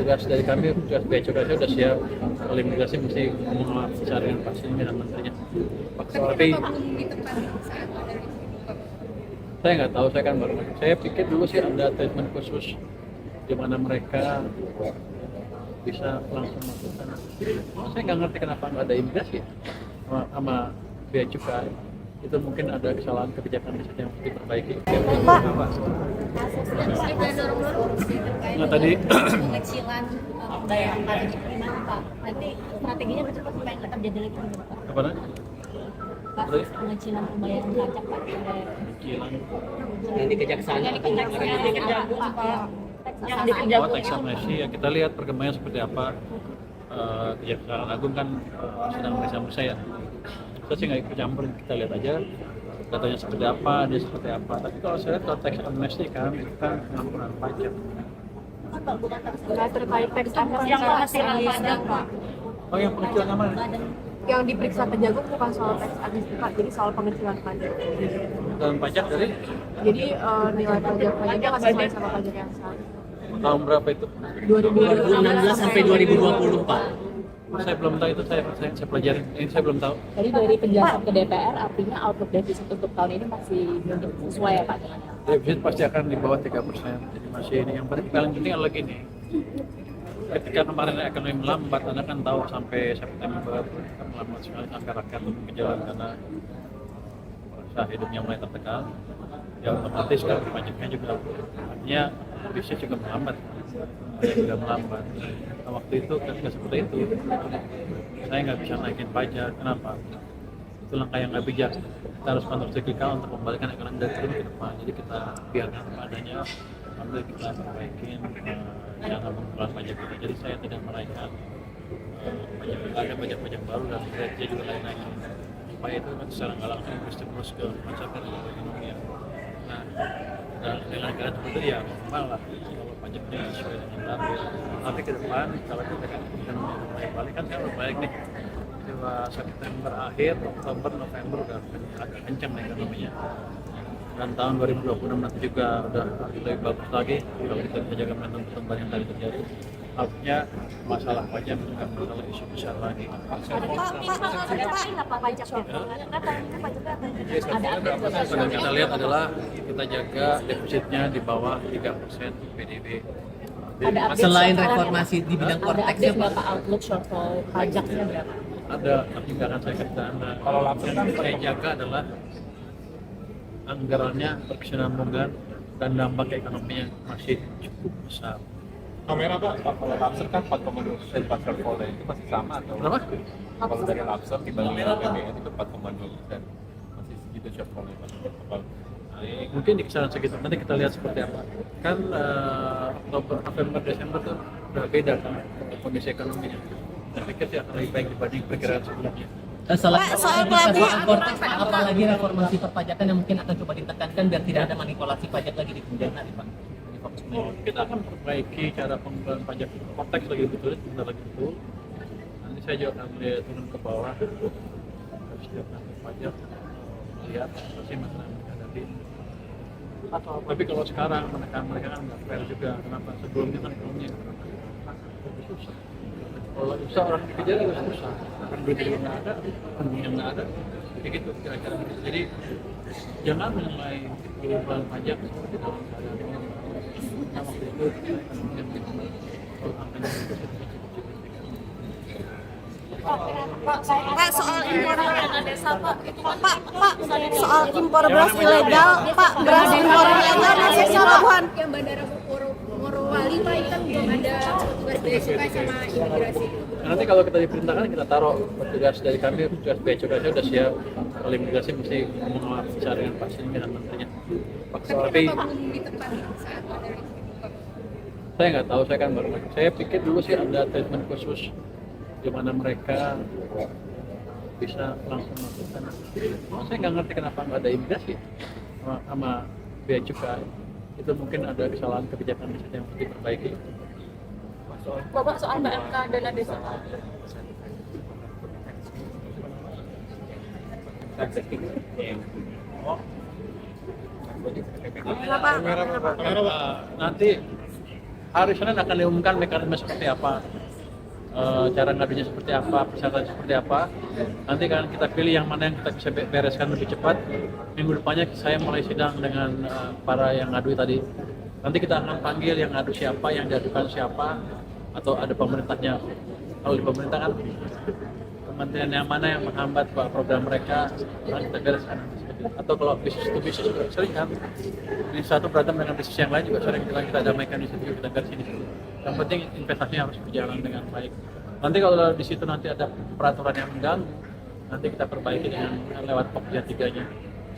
petugas dari kami, petugas bea cukai sudah siap. Kalau imigrasi mesti ngomong bicara dengan pastinya dengan menterinya. Tapi saya nggak tahu, saya kan baru. Saya pikir dulu sih ada treatment khusus di mana mereka bisa langsung masuk sana. Saya nggak ngerti kenapa nggak ada imigrasi sama bea cukai. Itu mungkin ada kesalahan kebijakan di situ yang harus diperbaiki. Pak, Nah tadi pengecilan daya pajak gimana Pak? Nanti strateginya ke depan supaya nggak terjadi lagi Pak? apa namanya? Pak, pengecilan pembayaran pajak Pak. Yang di kejaksaan Yang dikejaksaan Pak. Yang Oh, tax amnesty ya, kita lihat perkembangan seperti apa. Kejaksaan Agung kan sedang meriksa ya. Kita sih nggak ikut campur, kita lihat aja datanya seperti apa, dia seperti apa. Tapi kalau saya lihat kalau tax amnesty kan itu kan pengampunan pajak. Nggak terkait teks amnesty yang pengecilan pajak Pak. Oh yang pengecilan mana? yang diperiksa Kejagung bukan soal teks amnesty Pak, jadi soal pengecilan pajak. Dan pajak dari Jadi nilai pajaknya nggak sesuai sama pajak yang sah. tahun berapa itu? 2016 sampai 2020 Pak. Saya belum tahu itu, saya pelajarin. Ini saya belum tahu. Jadi dari penjelasan ke DPR artinya outlook defisit untuk tahun ini masih belum sesuai ya Pak dengan yang Defisit pasti akan di bawah 3%. Jadi masih ini yang paling penting adalah gini. Ketika kemarin ekonomi melambat, Anda kan tahu sampai September melambat sekali sampai rakyat untuk berjalan karena usaha hidupnya mulai tertekan. Ya otomatis kan pajaknya juga, artinya bisnis juga melambat, pajak juga melambat. Nah, waktu itu ketika seperti itu, saya nggak bisa naikin pajak. Kenapa? Itu langkah yang nggak bijak. Kita harus kontrasiklika untuk membalikan ekonomi dari turun ke depan. Jadi kita biarkan padanya, sambil kita perbaikin jangan mengurangi pajak ini. Jadi saya tidak menaikkan ada pajak-pajak baru dan rate juga lain-lain. Supaya itu kan secara nggak langsung terus ke masyarakat dan ekonomi ya. Nah, dan dengan negara seperti itu ya normal lah kalau pajaknya sesuai dengan target. Tapi ke depan kalau kita kan mulai balik kan saya balik nih. Coba September akhir, Oktober, November udah agak kencang nih ekonominya. Dan tahun 2026 nanti juga udah lebih bagus lagi kalau kita bisa jaga momentum pertumbuhan yang tadi terjadi. Artinya masalah pajak bukan masalah isu besar lagi. Apa pajaknya? Yang kita lihat adalah kita jaga defisitnya di bawah 3% PDB. ada update Selain shortfall reformasi di bidang ada korteksnya update Pak. nggak Pak outlook shortfall pajaknya berapa? Ada, tapi nggak akan saya kasih Anda. Kalau langsung yang saya jaga adalah anggarannya berkesinambungan dan dampak ekonominya masih cukup besar. Kamera Pak, kalau Lapser kan 4,2% pasar volley itu masih sama atau? Kenapa? Kalau dari Lapser dibanding APBN itu 4,2%, masih segitu shortfall Pak. Mungkin di kisaran segitu, nanti kita lihat seperti apa. Kan Oktober, November, Desember tuh udah beda kan kondisi ekonominya. Saya pikir sih akan lebih baik dibanding perkiraan sebelumnya. Selain soal korteks, apalagi reformasi perpajakan yang mungkin akan coba ditekankan biar tidak ada manipulasi pajak lagi di kemudian hari Pak. Kita akan perbaiki cara pengumpulan pajak konteks lagi betul, sebentar lagi betul. Nanti saya juga akan turun ke bawah, setiap nanti pajak melihat apa sih masalah yang mereka hadapi. Tapi kalau sekarang mereka kan nggak fair juga. Kenapa? Sebelumnya kan ekonominya lebih susah. Kalau susah orang dikejar juga susah. Kan duit juga nggak ada, yang nggak ada. Kayak gitu kira-kira. Jadi jangan menilai pengumpulan pajak seperti dalam keadaan normal. Nah, waktu itu ekonominya begitu. Kalau angkanya Pak, soal impor dana desa Pak, soal impor beras ilegal, Pak, beras impor ilegal masih di pelabuhan. Yang Bandara Morowali Pak, ini kan belum ada petugas bea cukai sama imigrasi. Nah, nanti kalau kita diperintahkan kita taruh petugas dari kami, petugas bea cukai sudah siap. Kalau imigrasi mesti ngomong bicara dengan pastinya dengan menterinya. Tapi Belum di tempat saat Bandara itu dibuka. saya nggak tahu, saya kan baru. Saya pikir dulu sih ada treatment khusus di mana mereka bisa langsung masuk sana. Saya nggak ngerti kenapa nggak ada imigrasi sama bea cukai. Itu mungkin ada kesalahan kebijakan di situ yang harus diperbaiki. Bapak soal BMK dana desa. Nanti hari Senin akan diumumkan mekanisme seperti apa, cara ngadunya seperti apa, persyaratan seperti apa. Nanti kan kita pilih yang mana yang kita bisa bereskan lebih cepat. Minggu depannya saya mulai sidang dengan para yang ngadu tadi. Nanti kita akan panggil yang ngadu siapa, yang diadukan siapa, atau ada pemerintahnya. Kalau di pemerintah kan kementerian yang mana yang menghambat program mereka, akan kita bereskan. Atau kalau bisnis itu bisnis juga sering kan, bisnis satu berantem dengan bisnis yang lain juga sering, kita damaikan di situ, kita beresin di situ. Yang penting investasinya harus berjalan dengan baik. Nanti kalau di situ nanti ada peraturan yang mengganggu, nanti kita perbaiki dengan lewat Pokja 3-nya,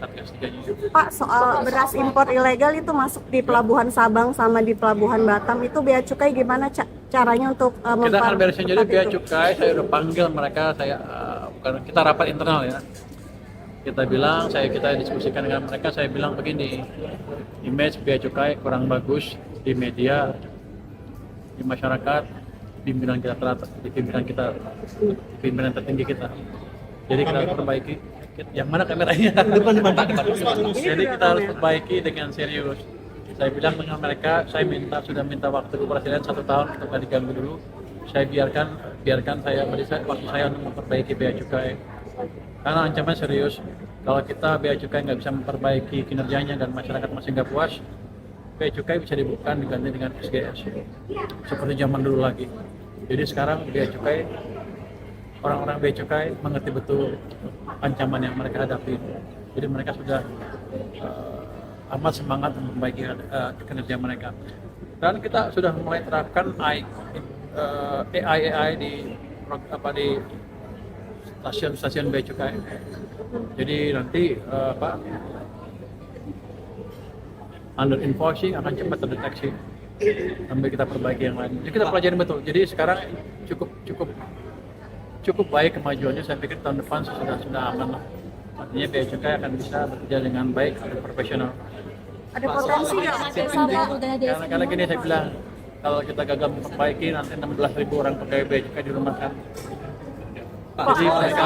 Satgas 3-nya. Pak, soal beras impor ilegal itu masuk di Pelabuhan Sabang sama di Pelabuhan Batam, itu bea cukai gimana caranya untuk Kita akan beresin. Jadi bea cukai saya udah panggil mereka, bukan kita rapat internal ya. Kita bilang, kita diskusikan dengan mereka, saya bilang begini, image bea cukai kurang bagus di media, di masyarakat, pimpinan tertinggi kita. Jadi kita harus perbaiki. Yang mana kameranya? Depan Pak. Jadi kita harus perbaiki dengan serius. Saya bilang dengan mereka, sudah minta waktu ke Presiden 1 tahun untuk nggak diganggu dulu. Saya biarkan waktu saya untuk memperbaiki bea cukai. Karena ancaman serius, kalau kita bea cukai nggak bisa memperbaiki kinerjanya dan masyarakat masih nggak puas, bea cukai bisa dibuka diganti dengan SGS seperti zaman dulu lagi. Jadi sekarang bea cukai, orang-orang bea cukai mengerti betul ancaman yang mereka hadapi. Jadi mereka sudah amat semangat memperbaiki kinerja mereka. Dan kita sudah mulai terapkan AI di stasiun bea cukai. Jadi nanti under invoicing akan cepat terdeteksi sambil kita perbaiki yang lain. Jadi kita pelajari betul. Jadi sekarang cukup baik kemajuannya. Saya pikir tahun depan sudah aman lah. Artinya bea cukai akan bisa bekerja dengan baik dan profesional. Ada potensi nggak? Karena gini saya bilang, kalau kita gagal memperbaiki nanti 16.000 orang pegawai bea cukai dirumahkan. Jadi mereka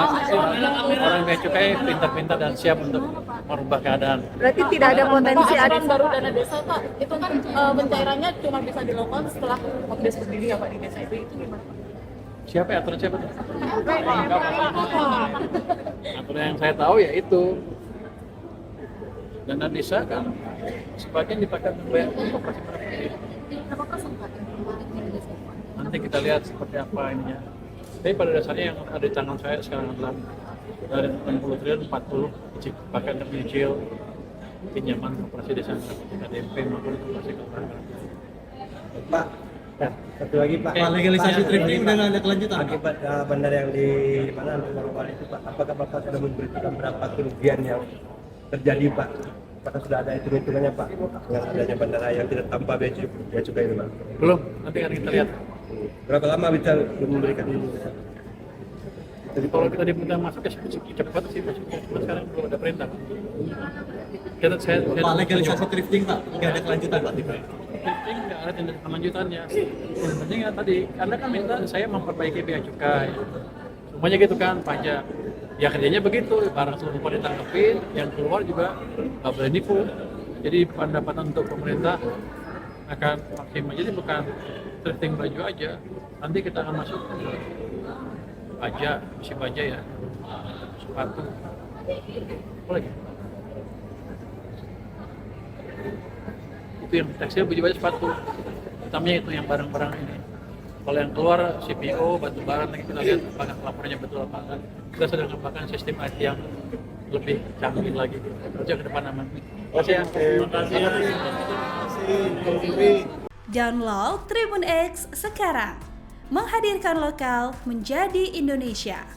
orang bea cukai pintar-pintar dan siap untuk merubah keadaan. Berarti tidak ada potensi ada baru dana desa Pak, itu kan pencairannya cuma bisa dilakukan setelah Kopdes berdiri ya Pak di desa itu gimana? Siapa ya? Aturan siapa tuh? Aturan yang saya tahu ya itu. Dana desa kan sebagian dipakai untuk bayar operasi pramuka. Nanti kita lihat seperti apa ininya. Tapi pada dasarnya yang ada di tangan saya sekarang adalah dari 60 triliun 40 dipakai untuk menyicil pinjaman operasi desa KDP maupun operasi kelurahan. Pak, satu lagi Pak. Legalisasi thrifting udah nggak ada kelanjutan. Akibat bandar yang di mana Morowali itu Pak, apakah Bapak sudah memberitakan berapa kerugian yang terjadi Pak? Apakah sudah ada hitung-hitungannya Pak dengan adanya bandara yang tidak tanpa bea cukai ini Pak? Belum, nanti akan kita lihat. Berapa lama bisa memberikan ini? Jadi kalau kita diminta masuk ya cepat sih masuknya. Cuma sekarang belum ada perintah. Pak, legalisasi thrifting Pak, nggak ada kelanjutan Pak? Thrifting nggak ada tindak lanjutannya. Yang penting ya tadi, Anda kan minta saya memperbaiki bea cukai. Semuanya gitu kan, pajak. Ya kerjanya begitu, barang seluruh ditangkepin, yang keluar juga nggak boleh nipu. Jadi pendapatan untuk pemerintah akan maksimal. Jadi bukan thrifting baju aja, nanti kita akan masuk pajak, besi baja ya, sepatu, apa lagi? Itu yang tekstil, baju baja, sepatu. Utamanya itu yang barang-barang ini. Kalau yang keluar CPO, batu bara, nanti kita lihat apakah laporannya betul apa enggak. Kita sedang mengembangkan sistem IT yang lebih canggih lagi. Kerja ke depan aman. Terima kasih ya. Download Tribun X sekarang, menghadirkan lokal menjadi Indonesia.